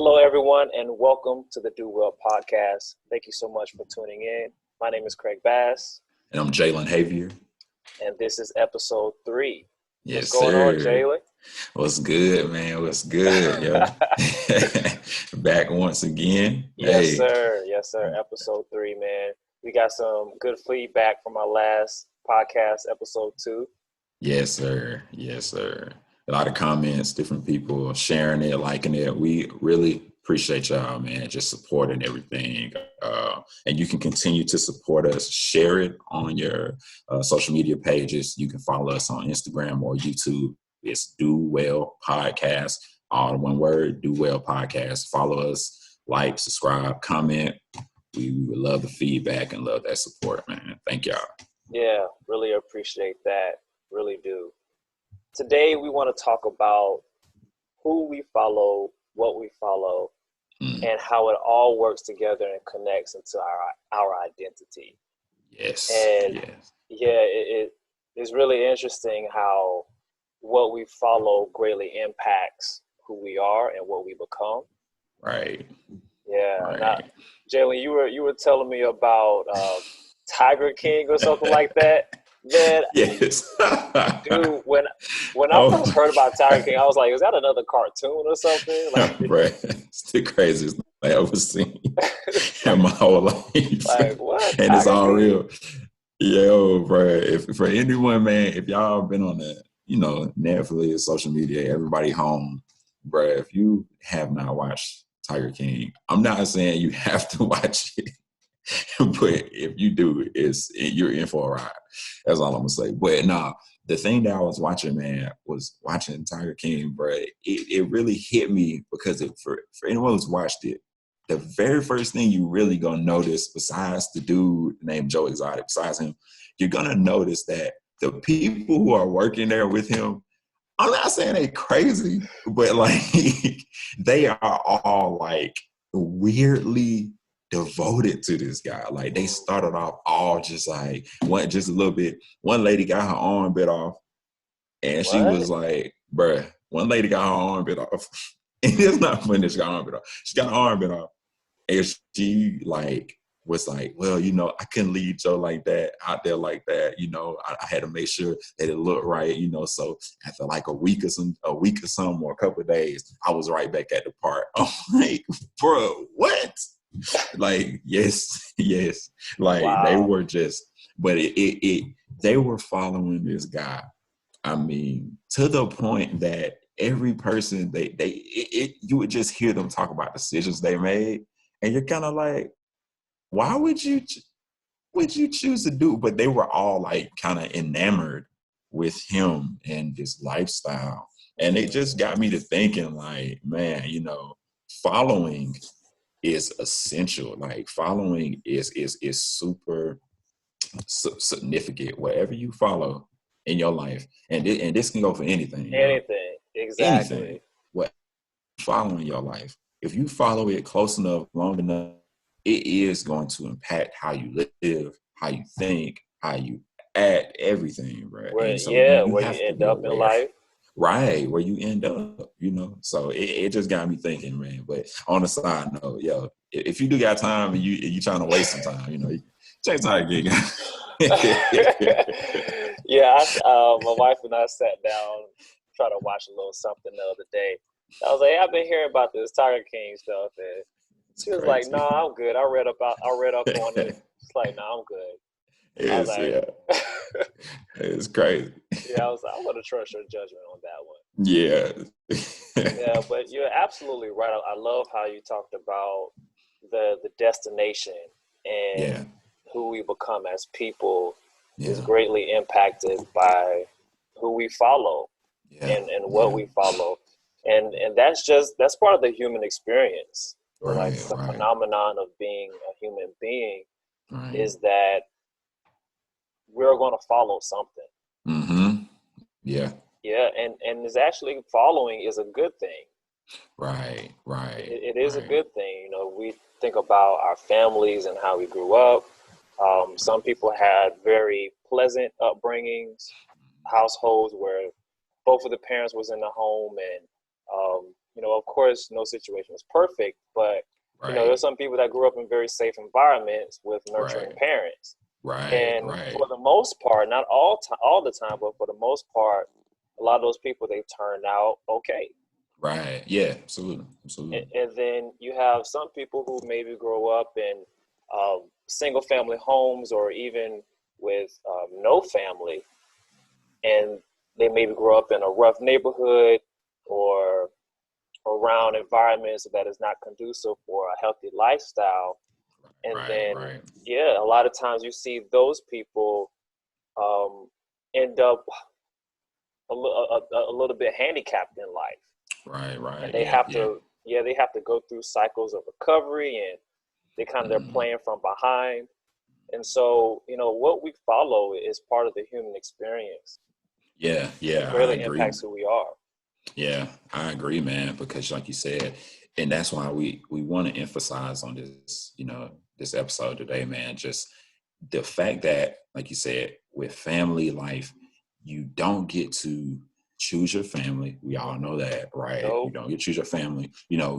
Hello, everyone, and welcome to the Do Well podcast. Thank you so much for tuning in. My name is Craig Bass, And I'm Jalen Javier. and this is episode 3. What's Yes, going on, sir. Jalen? What's good, man? What's good, yo? Back once again. Yes, Hey. sir. Yes, sir. Episode 3, man. We got some good feedback from our last podcast, episode 2. Yes, sir. Yes, sir. A lot of comments, different people sharing it, liking it. We really appreciate y'all, man, just supporting everything. And you can continue to support us. Share it on your social media pages. You can follow us on Instagram or YouTube. It's Do Well Podcast. All in one word, Do Well Podcast. Follow us, like, subscribe, comment. We would love the feedback and love that support, man. Thank y'all. Yeah, really appreciate that. Really do. Today, we want to talk about who we follow, what we follow, and how it all works together and connects into our identity. Yes. And yes. it's really interesting how what we follow greatly impacts who we are and what we become. Right. Yeah. Right. Now, Jalen, you were telling me about Tiger King or something like that. Man, Yes. dude, when I first heard about Tiger King, I was like, is that another cartoon or something? Like, right. It's the craziest thing I've ever seen in my whole life. Like, what? And it's Tiger all King? real. Yo, bro. If for anyone, man, if y'all been on the, Netflix, social media, everybody home, bro, if you have not watched Tiger King, I'm not saying you have to watch it. But if you do, you're in for a ride. That's all I'm gonna say. But nah, the thing that I was watching, man, was watching Tiger King, bro. It really hit me because for anyone who's watched it, the very first thing you really gonna notice, besides the dude named Joe Exotic, besides him, you're gonna notice that the people who are working there with him, I'm not saying they crazy, but like they are all like weirdly devoted to this guy. Like they started off all just like just a little bit. One lady got her arm bit off, and she was like, "Bruh." One lady got her arm bit off, and it's not funny. She got her arm bit off. She got her arm bit off, and she like was like, "Well, I couldn't leave Joe like that out there like that. I had to make sure that it looked right. So after like a week or something, or a couple of days, I was right back at the park. I'm like, bro, what?" Like, yes. Like Wow. they were just, but they were following this guy. I mean, to the point that every person you would just hear them talk about decisions they made, and you're kind of like, why would you choose to do? But they were all like kind of enamored with him and his lifestyle, and it just got me to thinking, like, man, following is essential. Like following is super significant. Whatever you follow in your life, and this can go for anything. Anything, exactly. Anything. What follow in your life? If you follow it close enough, long enough, it is going to impact how you live, how you think, how you act, everything, right? Where And so you have to end be up in aware. life. Right, where you end up, So it just got me thinking, man. But on the side note, yo, if you do got time and you trying to waste some time, check Tiger King. Yeah, my wife and I sat down, try to watch a little something the other day. I was like, hey, I've been hearing about this Tiger King stuff, and she was like, "No, I'm good. I read up on it." She's like, "No, I'm good." I was like, It's crazy. Yeah, I was like, I'm going to trust your judgment on that one. Yeah. Yeah, but you're absolutely right. I love how you talked about the destination and who we become as people is greatly impacted by who we follow and what we follow. And that's part of the human experience. Right, like the phenomenon of being a human being is that we're going to follow something. Mm-hmm. Yeah. Yeah, and it's actually following is a good thing. Right. It is a good thing. We think about our families and how we grew up. Some people had very pleasant upbringings, households where both of the parents was in the home and of course, no situation is perfect, but there's some people that grew up in very safe environments with nurturing parents. And for the most part, not all the time, but for the most part, a lot of those people, they turned out okay. Right. Yeah. Absolutely. And then you have some people who maybe grow up in single family homes, or even with no family, and they maybe grow up in a rough neighborhood or around environments that is not conducive for a healthy lifestyle. And a lot of times you see those people end up a little bit handicapped in life. Right. And they have to go through cycles of recovery, and they're playing from behind. And so, what we follow is part of the human experience. Yeah. It really impacts who we are. Yeah, I agree, man, because like you said, and that's why we want to emphasize on this, this episode today, man, just the fact that, like you said, with family life, you don't get to choose your family. We all know that, right? Nope. You don't get to choose your family,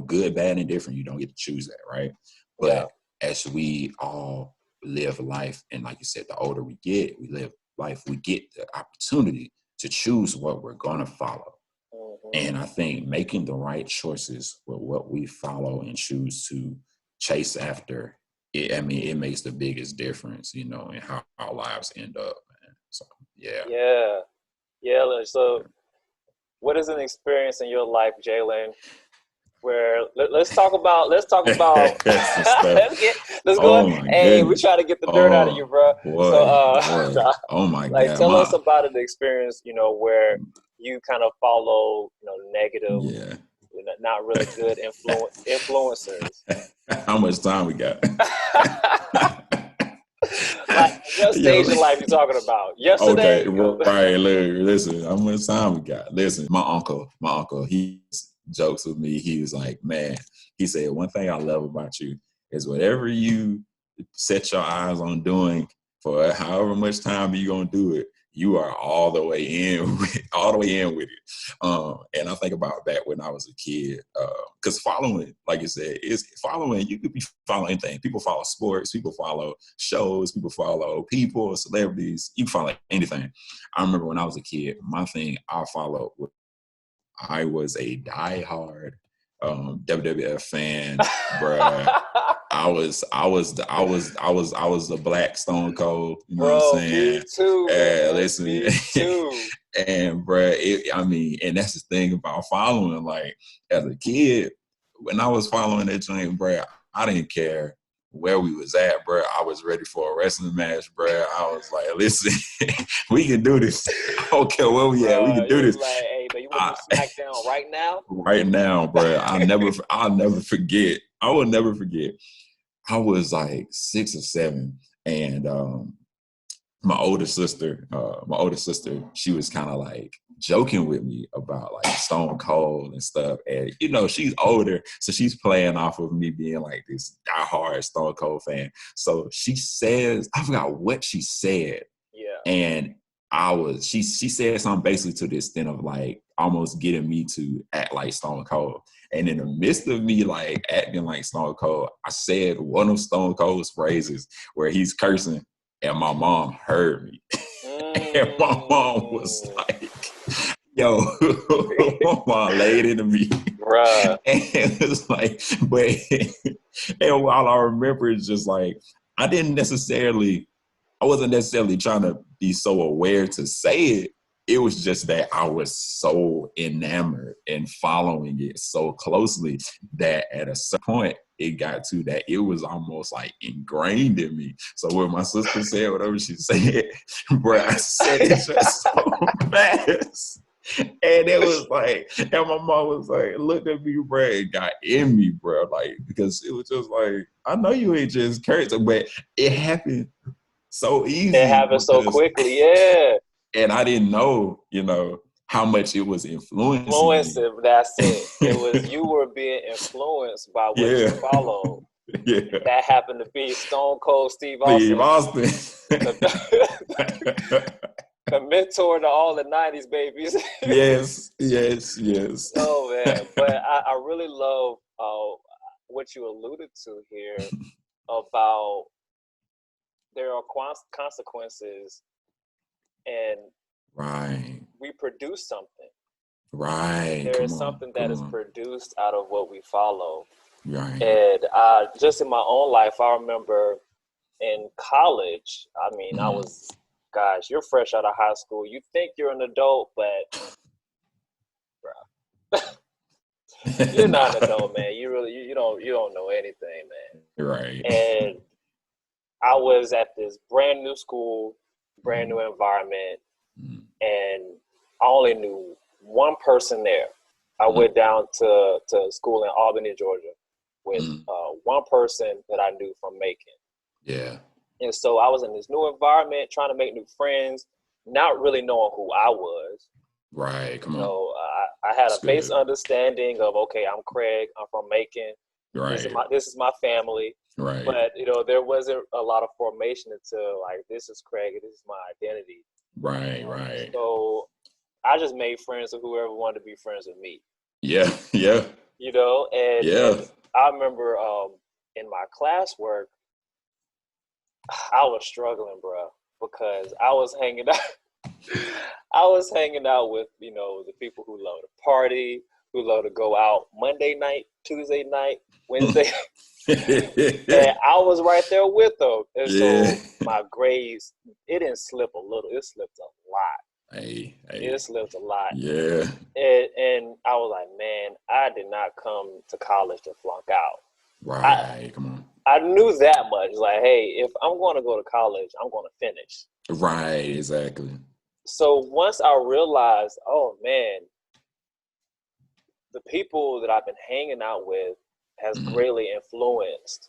good, bad, and different. You don't get to choose that, right? But as we all live life, and like you said, the older we get, we live life, we get the opportunity to choose what we're going to follow. And I think making the right choices with what we follow and choose to chase after, it makes the biggest difference, in how our lives end up, man. So, yeah. So what is an experience in your life, Jalen, where let's talk about let's go. Hey, we try to get the dirt out of you, bro. Boy, so oh my God, tell us about an experience, where you kind of follow, negative, not really good influencers. How much time we got? Like, what stage of life you talking about? Yesterday? Okay, right. Listen, how much time we got? Listen, my uncle, he jokes with me. He was like, man, he said, one thing I love about you is whatever you set your eyes on doing for however much time you're going to do it, you are all the way in with it. And I think about that when I was a kid, because following, like you said, you could be following anything. People follow sports, people follow shows, people follow people, celebrities, you can follow anything. I remember when I was a kid, my thing I followed, I was a diehard WWF fan, bruh. I was the Black Stone Cold. You know what I'm saying? Me too. Listen, me too. And bruh, and that's the thing about following. Like as a kid, when I was following that joint, bruh, I didn't care where we was at, bruh. I was ready for a wrestling match, bruh. I was like, listen, we can do this. I don't care where we at. We can do this. Like, hey, but you want to SmackDown right now? Right now, bruh. I'll never forget. I will never forget. I was like 6 or 7, and my older sister, she was kind of like joking with me about like Stone Cold and stuff. And she's older, so she's playing off of me being like this diehard Stone Cold fan. So she says, I forgot what she said. Yeah. And she said something basically to the extent of like almost getting me to act like Stone Cold. And in the midst of me like acting like Stone Cold, I said one of Stone Cold's phrases where he's cursing, and my mom heard me. And my mom was like, yo, my mom laid into me. Bruh. And it was like, and while I remember, it's just like, I wasn't necessarily trying to be so aware to say it. It was just that I was so enamored and following it so closely that at a certain point, it got to that it was almost like ingrained in me. So when my sister said whatever she said, bro, I said it just so fast. And it was like, and my mom was like, looked at me, bro, it got in me, bro. Like, because it was just like, I know you ain't just cursing, but it happened so easy. It happened so quickly, yeah. And I didn't know, how much it was influencing me. That's it. It was, you were being influenced by what you followed. Yeah. That happened to be Stone Cold Steve Austin. The mentor to all the 90s babies. Yes. Oh, man. But I really love what you alluded to here about there are consequences, and Right. we produce something. Right. There Come is on. something that Come is on. produced out of what we follow. Right. And just in my own life, I remember in college, I mean, I was, gosh, you're fresh out of high school. You think you're an adult, but bro, you're not an Nah. adult, man. You don't know anything, man. Right. And I was at this brand new school, brand new Mm, environment, mm, and I only knew one person there. I mm, went down to school in Albany, Georgia, with mm. one person that I knew from Macon. Yeah. And so I was in this new environment, trying to make new friends, not really knowing who I was. Right. You Come on. know, I had a That's base good. understanding of, okay, I'm Craig, I'm from Macon, Right. this is my family. Right. But there wasn't a lot of formation until like this is Craig, this is my identity. Right. Right. So I just made friends with whoever wanted to be friends with me. Yeah. Yeah. And Yeah. I remember in my classwork, I was struggling, bro, because I was hanging out. I was hanging out with the people who love to party, who love to go out Monday night, Tuesday night, Wednesday, and I was right there with them. And Yeah. so my grades, it didn't slip a little; it slipped a lot. Hey. It Hey. slipped a lot, Yeah. and I was like, man, I did not come to college to flunk out. I Right. Come on. I knew that much. Like, hey, if I'm going to go to college, I'm going to finish. Right. Exactly. So once I realized, oh man, the people that I've been hanging out with has Mm, greatly influenced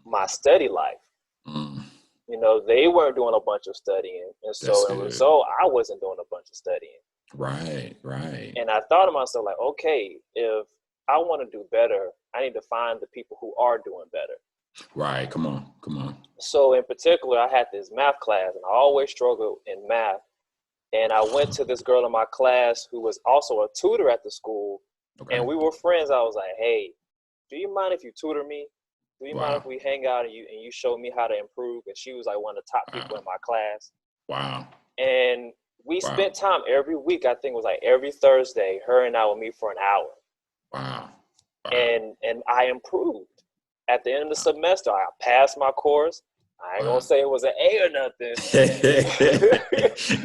my study life. mm. They weren't doing a bunch of studying, and That's so as a good. result, I wasn't doing a bunch of studying. Right. Right. And I thought to myself, like, okay, if I want to do better, I need to find the people who are doing better. Right. Come on. Come on. So in particular, I had this math class, and I always struggled in math. And I went to this girl in my class who was also a tutor at the school, and Okay. we were friends. I was like, hey, do you mind if you tutor me? Do you mind Wow. if we hang out and you show me how to improve? And she was like one of the top people Wow. in my class. Wow. And we Wow. spent time every week. I think it was like every Thursday, her and I would meet for an hour. Wow. Wow. And I improved. At the end of the Wow. semester, I passed my course. I ain't gonna Wow. say it was an A or nothing.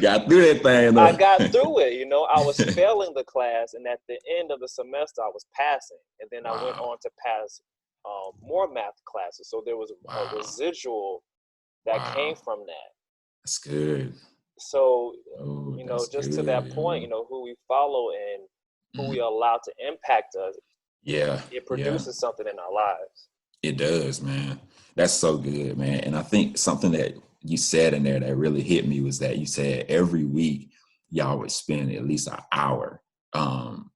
Got through that thing I though. got through it. I was failing the class, and at the end of the semester, I was passing. And then I went Wow. on to pass more math classes. So there was a Wow. residual that came Wow. from that. That's good. So, Oh, that's just to that good, point, yo. who we follow and who we Mm. allow to impact us, Yeah. it Yeah. produces something in our lives. It does, man. That's so good, man. And I think something that you said in there that really hit me was that you said every week y'all would spend at least an hour um,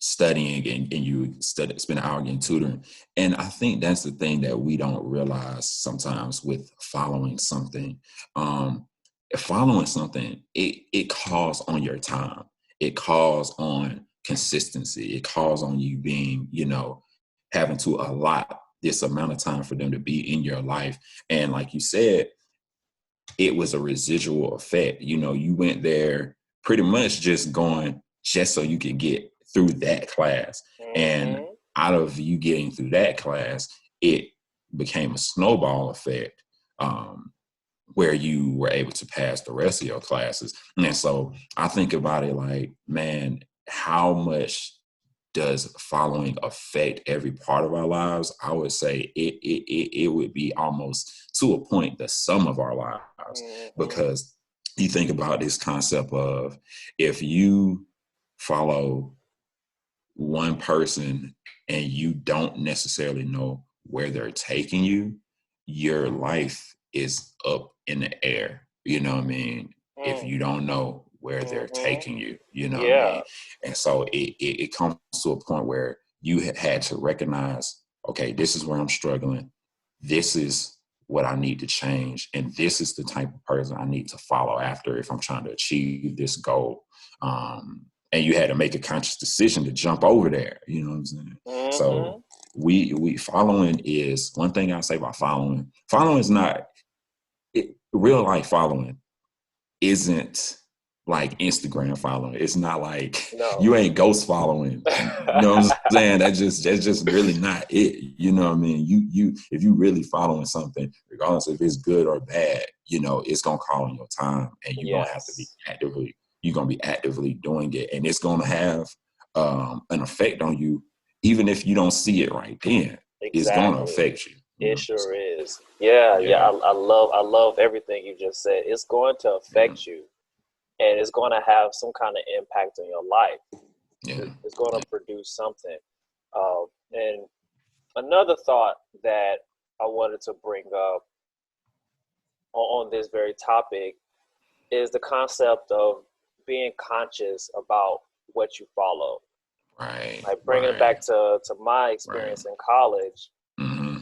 studying and you spend an hour getting tutoring. And I think that's the thing that we don't realize sometimes with following something. Following something, it calls on your time. It calls on consistency. It calls on you being, having to allot this amount of time for them to be in your life. And like you said, it was a residual effect. You went there pretty much just going just so you could get through that class. And Mm-hmm. out of you getting through that class, it became a snowball effect where you were able to pass the rest of your classes. And so I think about it like, man, how much does following affect every part of our lives? I would say it would be almost to a point the sum of our lives, Mm-hmm. because you think about this concept of if you follow one person and you don't necessarily know where they're taking you, your life is up in the air. You know what I mean? If you don't know where they're Mm-hmm. taking you, you know what I Yeah. mean? And so it comes to a point where you had to recognize, okay, this is where I'm struggling. This is what I need to change. And this is the type of person I need to follow after if I'm trying to achieve this goal. and you had to make a conscious decision to jump over there. You know what I'm saying? Mm-hmm. So we following is one thing I say about following. Following is not real life following isn't like Instagram following. It's not like you ain't ghost following. You know what I'm saying? That's just really not it. You know what I mean? You if you really following something, regardless if it's good or bad, you know, it's gonna call on your time, and you're gonna have to be actively. You're gonna be actively doing it, and it's gonna have an effect on you, even if you don't see it right then. Exactly. It's gonna affect you. It sure is. Yeah. I love everything you just said. It's going to affect you, and it's going to have some kind of impact on your life. Yeah. It's going to produce something. And another thought that I wanted to bring up on this very topic is the concept of being conscious about what you follow. Right. Like bringing it back to my experience in college.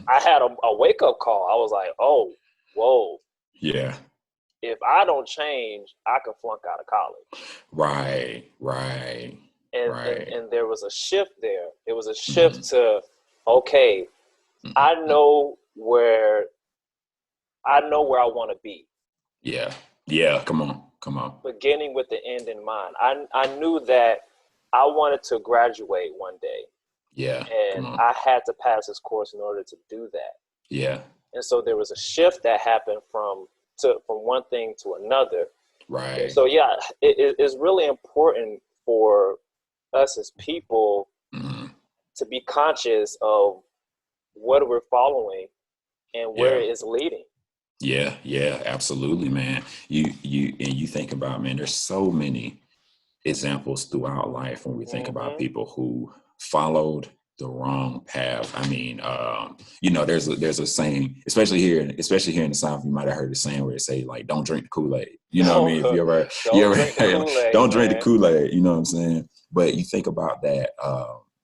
I had a wake-up call. I was like, oh, whoa. Yeah. If I don't change, I can flunk out of college. Right. And there was a shift there. It was a shift to, okay, I know where I want to be. Yeah. Come on. Beginning with the end in mind. I knew that I wanted to graduate one day. Yeah. And I had to pass this course in order to do that. Yeah. And so there was a shift that happened from one thing to another. Right. And so it's really important for us as people to be conscious of what we're following and where it is leading. Yeah, absolutely, man. You think about, man, there's so many examples throughout life when we think about people who followed the wrong path. I mean, you know, there's a saying, especially here in the South, you might have heard the saying where they say, like, don't drink the Kool-Aid. You know what I mean? If you ever don't drink the Kool-Aid, you know what I'm saying? But you think about that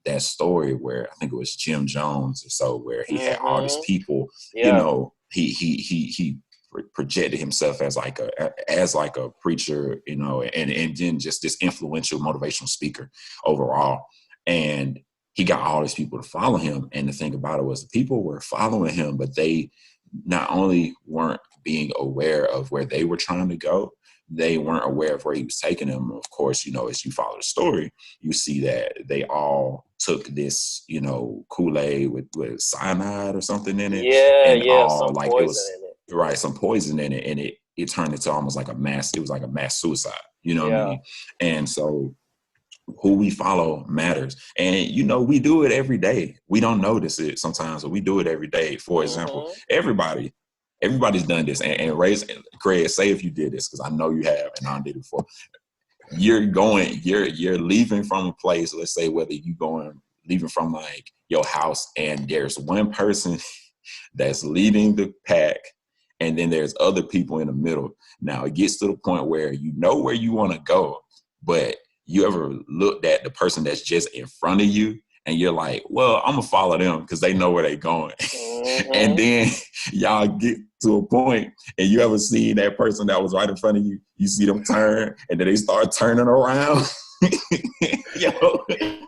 that story where I think it was Jim Jones or so, where he had all these people, you know, he projected himself as like a preacher, you know, and then just this influential motivational speaker overall. And he got all these people to follow him. And the thing about it was the people were following him, but they not only weren't being aware of where they were trying to go, they weren't aware of where he was taking them. Of course, you know, as you follow the story, you see that they all took this, you know, Kool-Aid with cyanide or something in it. Some like poison it was in it. right, some poison in it, and it turned into almost like it was like a mass suicide. You know what I mean? And so who we follow matters. And, you know, we do it every day. We don't notice it sometimes, but we do it every day. For example, everybody's done this. And raise, Craig, say if you did this, because I know you have, and I did it before. You're leaving from a place, let's say whether leaving from like your house, and there's one person that's leading the pack, and then there's other people in the middle. Now it gets to the point where you know where you want to go, but you ever looked at the person that's just in front of you and you're like, well, I'm gonna follow them because they know where they're going. And then y'all get to a point, and you ever seen that person that was right in front of you, you see them turn, and then they start turning around.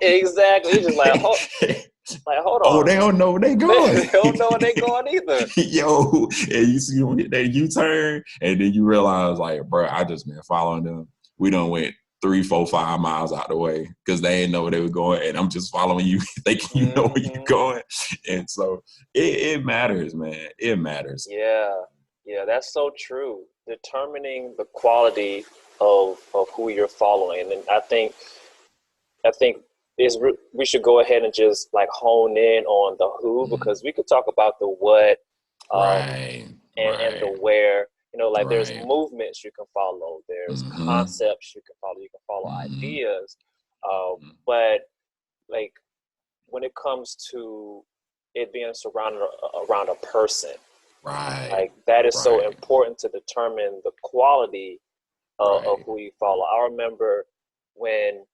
Exactly. It's just like, hold on. Oh, they don't know where they going. They don't know where they going either. And you see them hit that U-turn, and then you realize, like, bro, I just been following them. We done went 3, 4, 5 miles out the way because they didn't know where they were going, and I'm just following you, thinking you know where you're going. And so it matters, man. It matters. Yeah, that's so true. Determining the quality of who you're following, and I think we should go ahead and just like hone in on the who, because we could talk about the what, and the where. You know, like there's movements you can follow, there's concepts you can follow, ideas, but like when it comes to it being surrounded around a person, like that is so important to determine the quality of who you follow. I remember when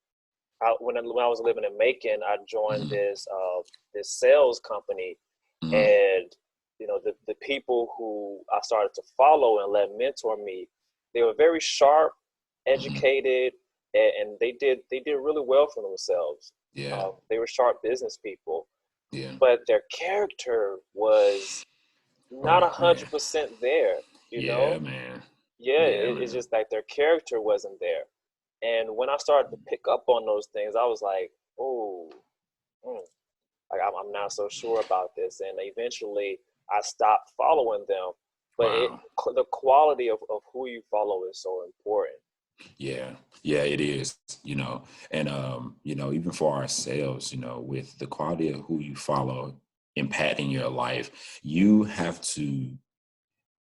I was living in Macon, I joined this sales company, and you know, the people who I started to follow and let mentor me, they were very sharp, educated, and they did really well for themselves. Yeah. They were sharp business people. Yeah. But their character was not 100% there, you know? Man. Yeah, it's just like their character wasn't there. And when I started to pick up on those things, I was like, oh, like I'm not so sure about this. And eventually I stopped following them. But the quality of who you follow is so important. Yeah, it is, and, even for ourselves, with the quality of who you follow impacting your life, you have to,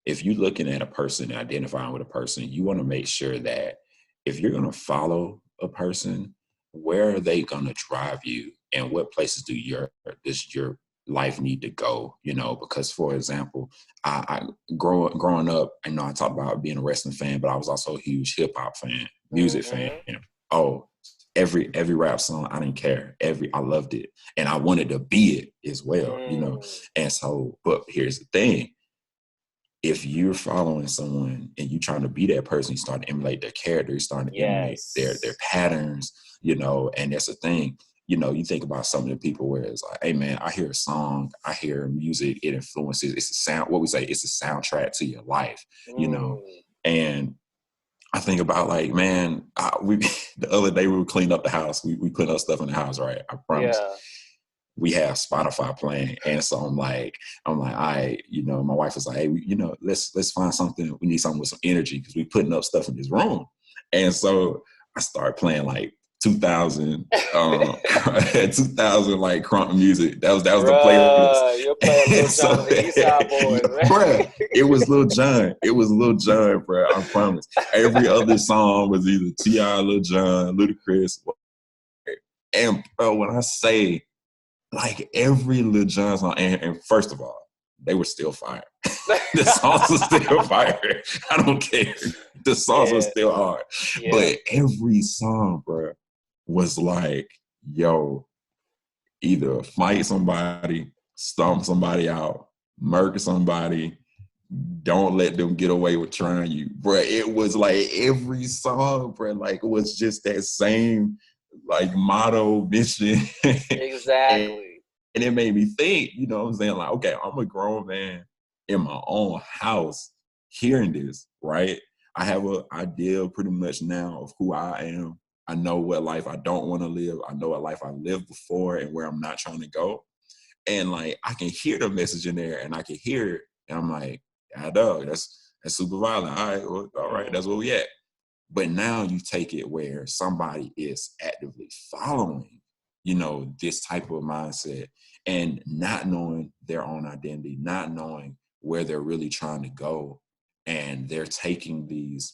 if you're looking at a person, identifying with a person, you want to make sure that if you're going to follow a person, where are they going to drive you and what places does your life need to go? Because, for example, I growing up, I know I talked about being a wrestling fan, but I was also a huge hip hop fan, music fan. Oh, every rap song, I didn't care. I loved it. And I wanted to be it as well, And so, but here's the thing. If you're following someone and you're trying to be that person, you start to emulate their character, you start to emulate their patterns, and that's the thing. You think about some of the people where it's like, hey man, I hear a song, I hear music, it influences, it's a sound, what we say, it's a soundtrack to your life, and I think about like, man, the other day we would clean up the house, we clean up stuff in the house, right? I promise. Yeah. We have Spotify playing. And so I'm like, all right, my wife was like, hey, let's find something. We need something with some energy because we putting up stuff in this room. And so I started playing like 2000 like crunk music. That was the playlist. You're playing Lil Jon and the East Side Boys, man. Bruh, it was Lil Jon. Bruh, I promise. Every other song was either T.I., Lil Jon, Ludacris. And bro, when I say like every Lil Jon song, and first of all, they were still fire. The songs were still fire. I don't care. The songs were still hard. Yeah. But every song, bro, was like, yo, either fight somebody, stomp somebody out, murder somebody, don't let them get away with trying you. Bro, it was like every song, bro, like it was just that same like motto, mission. Exactly. And it made me think, what I'm saying? Like, okay, I'm a grown man in my own house hearing this, right? I have an idea pretty much now of who I am. I know what life I don't want to live. I know what life I lived before and where I'm not trying to go. And like, I can hear the message in there and I can hear it. And I'm like, yeah, dog, that's super violent. All right, well, all right, that's where we at. But now you take it where somebody is actively following, this type of mindset and not knowing their own identity, not knowing where they're really trying to go. And they're taking these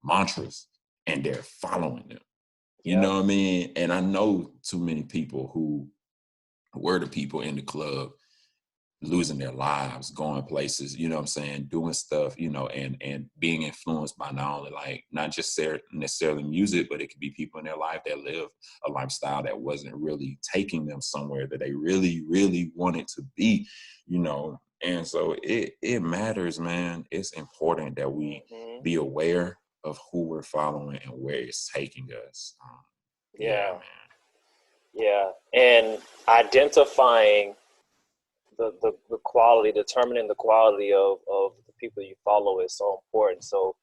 mantras and they're following them. You know what I mean? And I know too many people who were the people in the club losing their lives, going places, doing stuff, and being influenced by not just necessarily music, but it could be people in their life that live a lifestyle that wasn't really taking them somewhere that they really, really wanted to be, And so it matters, man. It's important that we be aware of who we're following and where it's taking us. Man. Yeah. And identifying the quality, determining the quality of the people you follow is so important. So,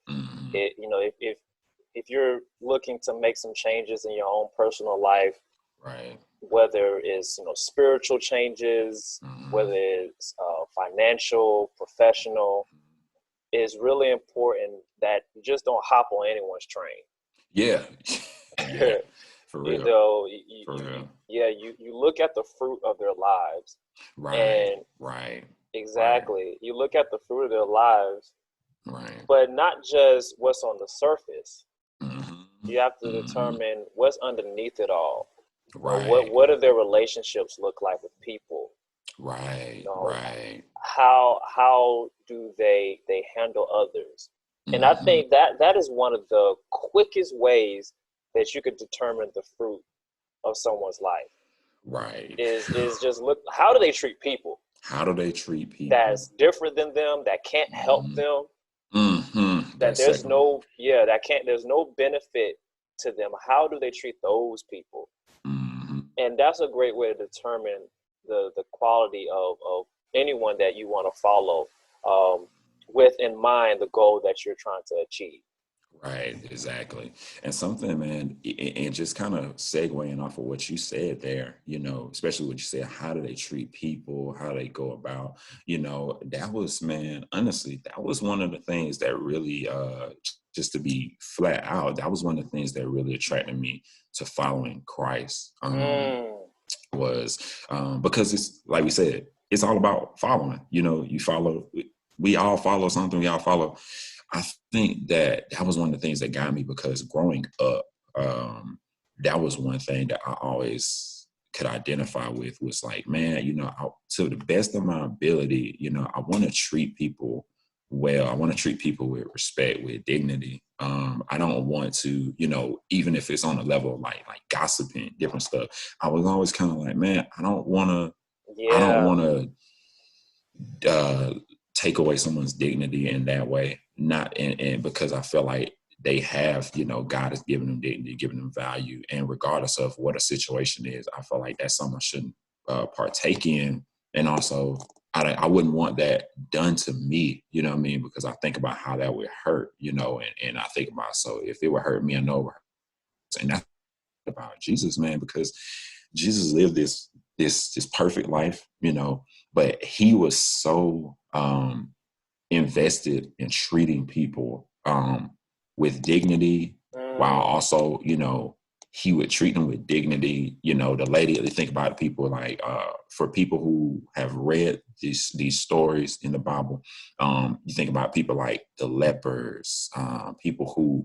if you're looking to make some changes in your own personal life, right, whether it's spiritual changes, whether it's financial, professional, it's really important that you just don't hop on anyone's train. Yeah. For real. You look at the fruit of their lives. Right. Exactly. Right. You look at the fruit of their lives. Right. But not just what's on the surface. Mm-hmm. You have to determine what's underneath it all. Right. What do their relationships look like with people? Right. Right. How do they handle others? And I think that is one of the quickest ways that you could determine the fruit of someone's life. Right. Is just look, how do they treat people? How do they treat people that's different than them, that can't help them? That there's no benefit to them, how do they treat those people? Mm-hmm. And that's a great way to determine the quality of anyone that you want to follow, with in mind the goal that you're trying to achieve. Right, exactly. And something, man, and just kind of segueing off of what you said there, especially what you said, how do they treat people, how they go about, that was, man, honestly, that was one of the things that really, just to be flat out, that was one of the things that really attracted me to following Christ. Was because it's like we said, it's all about following. You follow. We all follow something. We all follow. I think that was one of the things that got me, because growing up, that was one thing that I always could identify with, was like, man, to the best of my ability, I want to treat people well. I want to treat people with respect, with dignity. I don't want to, even if it's on a level of like gossiping, different stuff. I was always kind of like, man, I don't want to take away someone's dignity in that way. Not and because I feel like they have, God has given them dignity, given them value, and regardless of what a situation is, I feel like that's something I shouldn't partake in. And also, I wouldn't want that done to me, you know what I mean? Because I think about how that would hurt, and I think about, so if it would hurt me, I know it would hurt. And that's about Jesus, man, because Jesus lived this perfect life, but he was so invested in treating people with dignity, while also, he would treat them with dignity. The lady, they think about people like, for people who have read these stories in the Bible, you think about people like the lepers, people who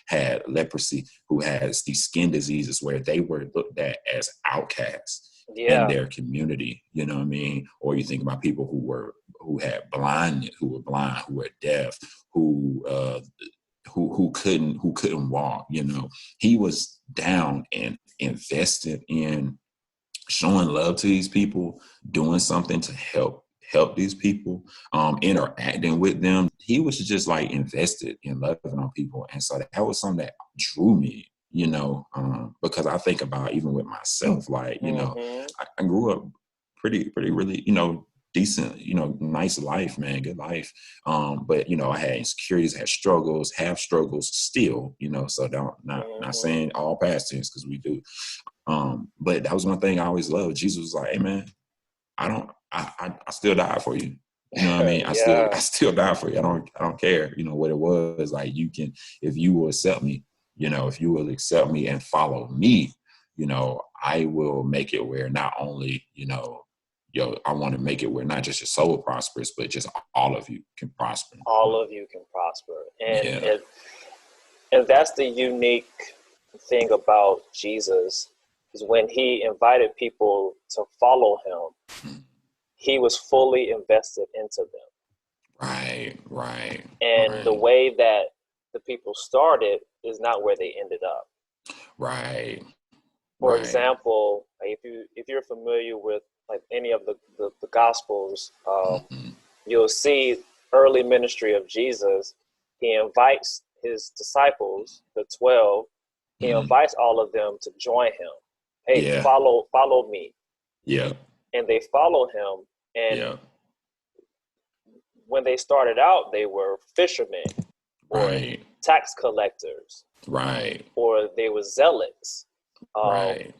had leprosy, who has these skin diseases, where they were looked at as outcasts in their community, you know what I mean? Or you think about people who had blindness, who were blind, who were deaf, who couldn't walk. He was down and invested in showing love to these people, doing something to help these people, interacting with them. He was just like invested in loving on people. And so that was something that drew me, because I think about, even with myself, like, I grew up pretty really, decent, nice life, man, good life. But, I had insecurities, had struggles, have struggles still, so not saying all past tense, because we do. But that was one thing I always loved. Jesus was like, hey, man, I still die for you. You know what I mean? I still die for you. I don't care, what it was. Like, if you will accept me, if you will accept me and follow me, I will make it where not only, I want to make it where not just your soul prospers, but just all of you can prosper. All of you can prosper. And that's the unique thing about Jesus, is when he invited people to follow him, he was fully invested into them. Right. And the way that the people started is not where they ended up. Right. For example, if you're familiar with like any of the Gospels, you'll see early ministry of Jesus. He invites his disciples, the 12. He invites all of them to join him. Hey, follow me. Yeah. And they follow him. And when they started out, they were fishermen, or tax collectors, or they were zealots, and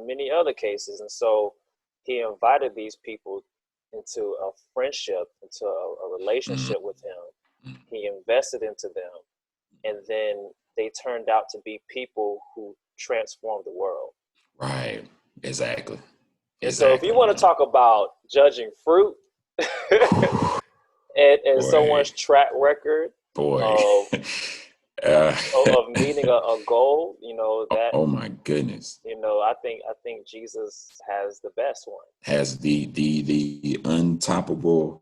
many other cases. And so he invited these people into a friendship, into a relationship with him. He invested into them, and then they turned out to be people who transformed the world. Right. Exactly. And so if you want to talk about judging fruit and someone's track record of meeting a goal, that, oh my goodness, I think Jesus has the best one. Has the untoppable,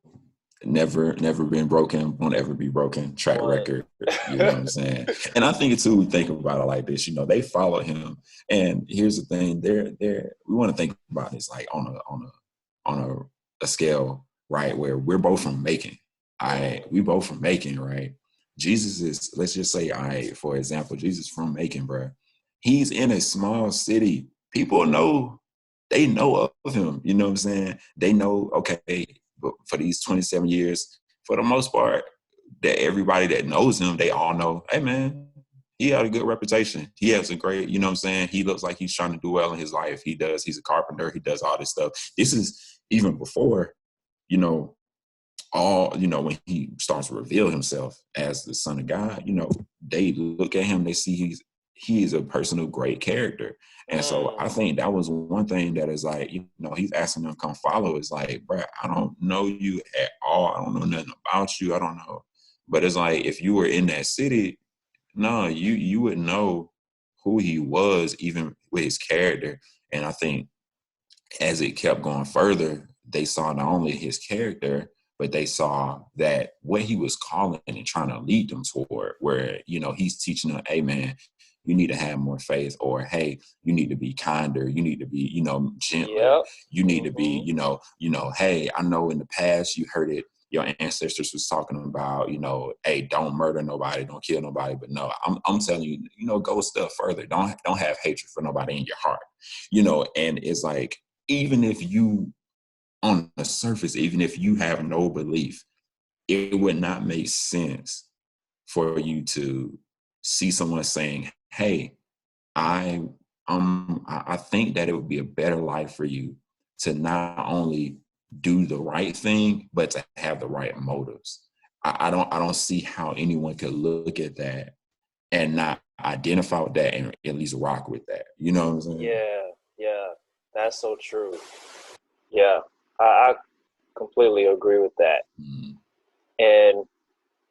never been broken, won't ever be broken track record. You know what I'm saying? And I think too, we think about it like this. They followed him, and here's the thing: we want to think about this like on a scale, right? Where we're both from Macon. We both from Macon, right? Jesus is, let's just say, for example, Jesus from Macon, bro. He's in a small city. People know, they know of him. You know what I'm saying? They know, okay, but for these 27 years, for the most part, that everybody that knows him, they all know, hey man, he had a good reputation. He has a great, you know what I'm saying? He looks like he's trying to do well in his life. He's a carpenter. He does all this stuff. This is even before, you know, when he starts to reveal himself as the Son of God, they look at him, they see he is a person of great character. And so I think that was one thing that is like, he's asking them to come follow. It's like, bro, I don't know you at all. I don't know nothing about you. I don't know. But it's like, if you were in that city, no, you would know who he was, even with his character. And I think as it kept going further, they saw not only his character, but they saw that what he was calling and trying to lead them toward, where, he's teaching them, hey, man, you need to have more faith, or, hey, you need to be kinder. You need to be, gentler. Yep. You need to be, hey, I know in the past you heard it, your ancestors was talking about, hey, don't murder nobody, don't kill nobody. But no, I'm telling you, go a step further. Don't have hatred for nobody in your heart, and it's like, even if you, on the surface, even if you have no belief, it would not make sense for you to see someone saying, hey, I think that it would be a better life for you to not only do the right thing, but to have the right motives. I don't see how anyone could look at that and not identify with that and at least rock with that. You know what I'm saying? Yeah, that's so true. Yeah, I completely agree with that. And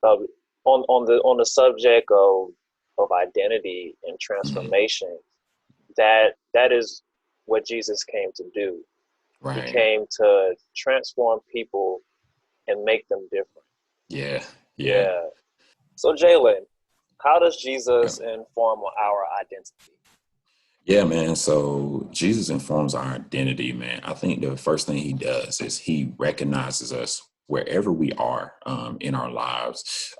on the subject of identity and transformation, that is what Jesus came to do. Right. He came to transform people and make them different. Yeah. So Jalen, how does Jesus inform our identity? Yeah, man. So Jesus informs our identity, man. I think the first thing he does is he recognizes us wherever we are in our lives.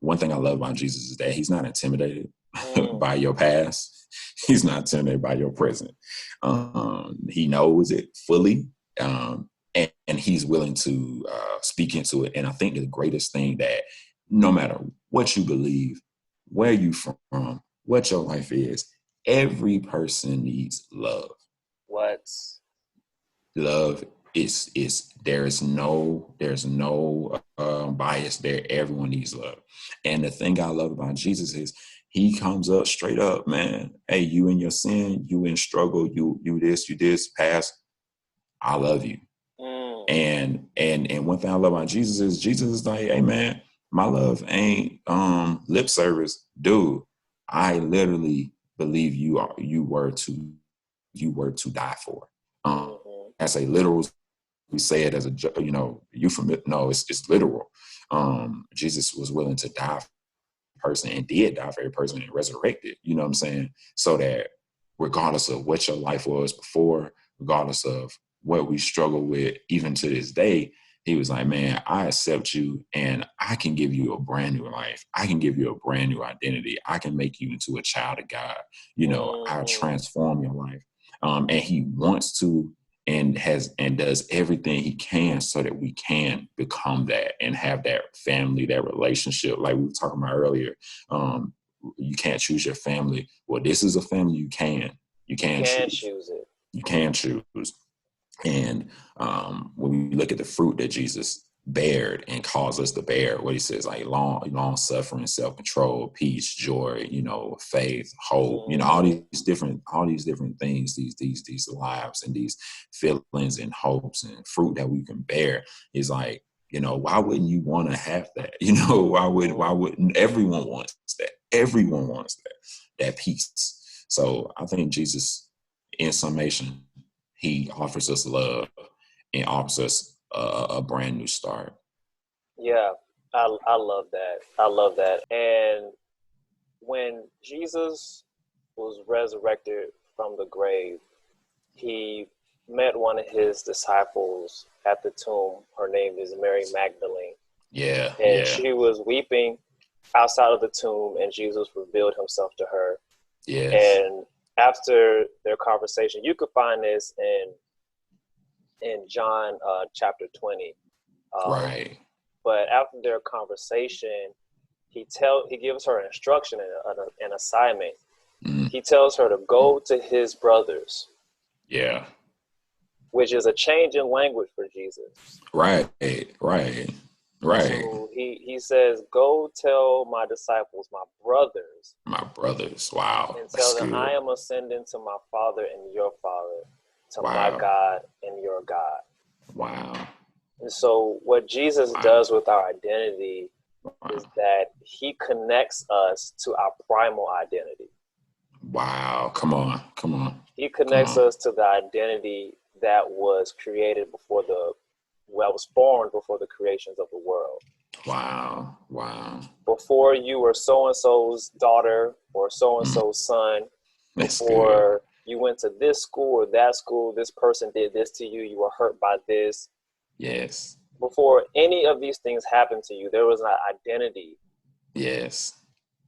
One thing I love about Jesus is that he's not intimidated by your past. He's not intimidated by your present. He knows it fully, and he's willing to speak into it. And I think the greatest thing that no matter what you believe, where you from, what your life is, every person needs love. What? Love is there's no bias there. Everyone needs love. And the thing I love about Jesus is he comes up straight up, man. Hey, you in your sin, you in struggle, you this, past. I love you. And one thing I love about Jesus is like, hey man, my love ain't lip service, dude. I literally believe you were to die for. As a literal, we say it as a euphemism. No, it's literal. Jesus was willing to die for a person and did die for a person and resurrected. You know what I'm saying? So that regardless of what your life was before, regardless of what we struggle with, even to this day, he was like, man, I accept you and I can give you a brand new life. I can give you a brand new identity. I can make you into a child of God. I'll transform your life. And he wants to and does everything he can so that we can become that and have that family, that relationship. Like we were talking about earlier, you can't choose your family. Well, this is a family you can choose it. You can choose. And when we look at the fruit that Jesus bared and calls us to bear, what he says, like long suffering, self-control, peace, joy, faith, hope, all these different things, these lives and these feelings and hopes and fruit that we can bear is like, why wouldn't you want to have that? Why wouldn't everyone wants that? Everyone wants that peace. So I think Jesus, in summation, he offers us love and offers us a brand new start. Yeah, I love that. I love that. And when Jesus was resurrected from the grave, he met one of his disciples at the tomb. Her name is Mary Magdalene. Yeah. And she was weeping outside of the tomb, and Jesus revealed himself to her. Yes. And after their conversation, you could find this in John chapter 20. Right. But after their conversation, he gives her an instruction and an assignment. He tells her to go to his brothers. Yeah. Which is a change in language for Jesus. Right. So he says, go tell my disciples, my brothers. Wow. And tell them, I am ascending to my Father and your Father, to my God and your God. Wow. And so what Jesus does with our identity is that he connects us to our primal identity. Wow. Come on. He connects us to the identity that was created was formed before the creations of the world. Wow. Before you were so-and-so's daughter or so-and-so's son, before you went to this school or that school, this person did this to you, you were hurt by this. Yes. Before any of these things happened to you, there was an identity. Yes.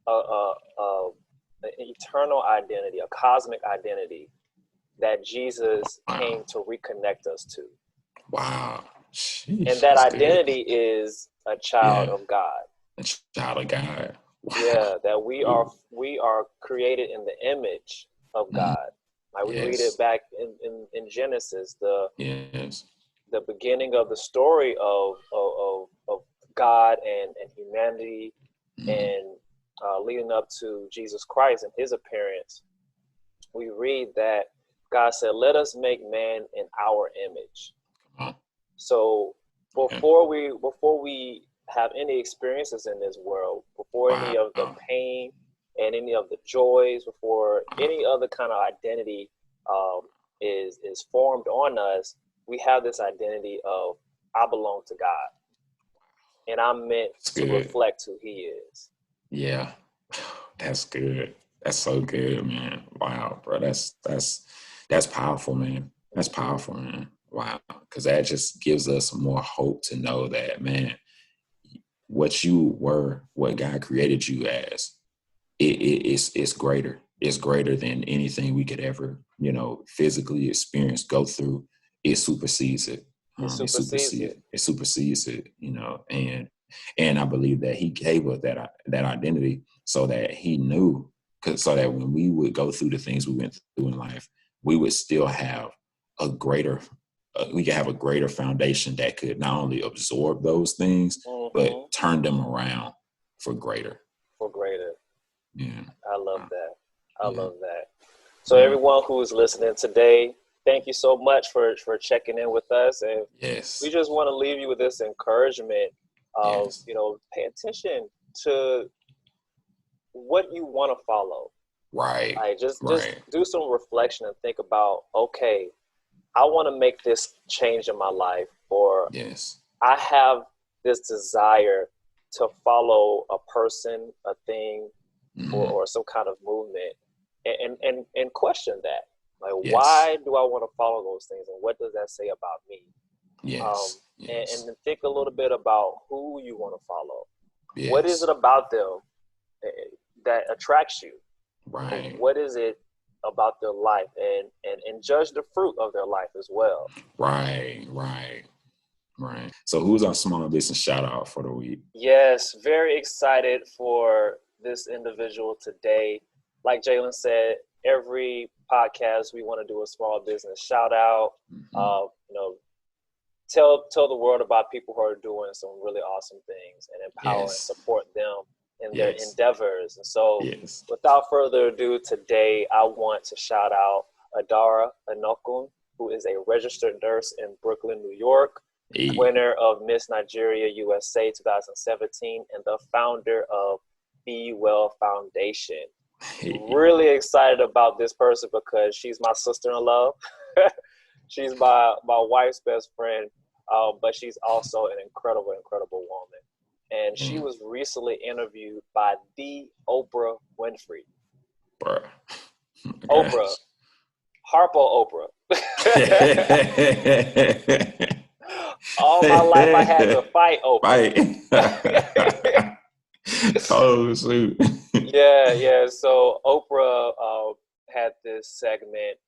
An eternal identity, a cosmic identity that Jesus came to reconnect us to. Wow. Sheesh, and that identity is a child of God. A child of God. Wow. Yeah, that we are created in the image of God. Like we read it back in Genesis, the beginning of the story of God and humanity, and leading up to Jesus Christ and his appearance. We read that God said, let us make man in our image. So before we have any experiences in this world, before any of the pain and any of the joys, before any other kind of identity is formed on us, we have this identity of I belong to God, and I'm meant to reflect who he is. Yeah, that's good. That's so good, man. Wow, bro. That's powerful, man. That's powerful, man. Wow. Because that just gives us more hope to know that, man, what you were, what God created you as, it's greater. It's greater than anything we could ever, physically experience, go through. It supersedes it. It supersedes it, and I believe that he gave us that identity so that he knew, so that when we would go through the things we went through in life, we would still have we could have a greater foundation that could not only absorb those things, but turn them around for greater. Yeah. I love that. I love that. So everyone who is listening today, thank you so much for checking in with us. And we just want to leave you with this encouragement of, pay attention to what you want to follow. Right. Like just do some reflection and think about, okay, I want to make this change in my life, or I have this desire to follow a person, a thing, or some kind of movement, and question that. Like, why do I want to follow those things, and what does that say about me? And think a little bit about who you want to follow. What is it about them that attracts you? Right. What is it about their life, and judge the fruit of their life as well. Right. So who's our small business shout out for the week? Yes, very excited for this individual today. Like Jalen said, every podcast we want to do a small business shout out. Tell the world about people who are doing some really awesome things and empower and support them in their endeavors. And so without further ado, today I want to shout out Adara Anokun, who is a registered nurse in Brooklyn, New York, winner of Miss Nigeria USA 2017, and the founder of Be Well Foundation. Really excited about this person because she's my sister-in-law. She's my wife's best friend, but she's also an incredible woman. And she was recently interviewed by the Oprah Winfrey. Bruh. Oprah. Harpo Oprah. All my life I had to fight Oprah. Oh shoot. Yeah. So Oprah had this segment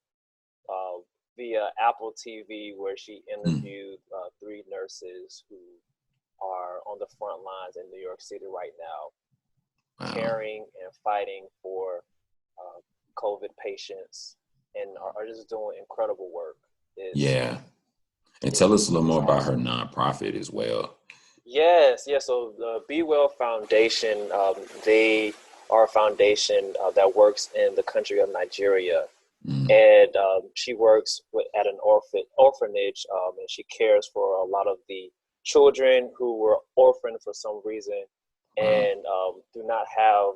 uh, via Apple TV where she Mm, interviewed three nurses who are on the front lines in New York City right now, wow. caring and fighting for uh, COVID patients, and are just doing incredible work. It's Yeah. And tell us a little it's more about her awesome. nonprofit as well. Yes. So the Be Well Foundation, they are a foundation that works in the country of Nigeria, Mm, and she works at an orphanage, and she cares for a lot of the children who were orphaned for some reason wow. and do not have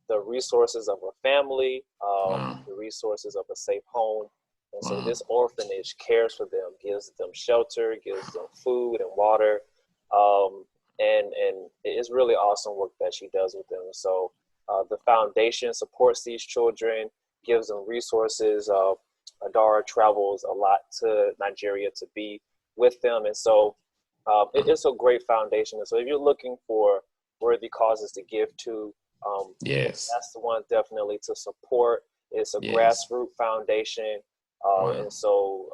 the resources of a family, Wow. the resources of a safe home. And so Wow. this orphanage cares for them, gives them shelter, gives them food and water, um, and it's really awesome work that she does with them. So the foundation supports these children, gives them resources. Adara travels a lot to Nigeria to be with them, and so it's a great foundation. And so if you're looking for worthy causes to give to, Yes. that's the one definitely to support. It's a Yes. grassroots foundation, Wow. and so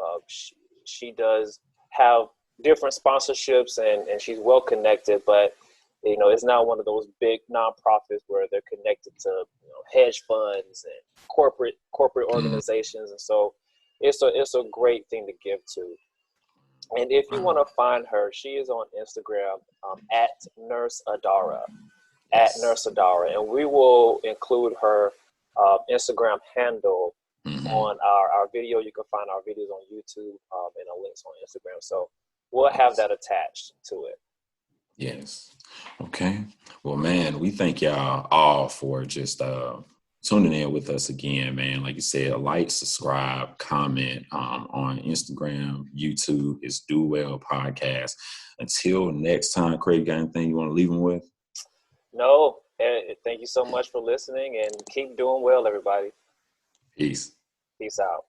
she does have different sponsorships, and she's well connected, but it's not one of those big nonprofits where they're connected to hedge funds and corporate Mm, organizations, and so it's a great thing to give to. And if you wow. want to find her, she is on Instagram at Nurse Adara, Yes. and we will include her Instagram handle Hmm. on our video. You can find our videos on YouTube and our links on Instagram. So we'll have Yes. that attached to it. Yes. Okay. Well, man, we thank y'all all for just tuning in with us again, man. Like you said, like, subscribe, comment on Instagram, YouTube. It's Do Well Podcast. Until next time, Craig, got anything you want to leave them with? No, thank you so much for listening and keep doing well, everybody. Peace. Peace out.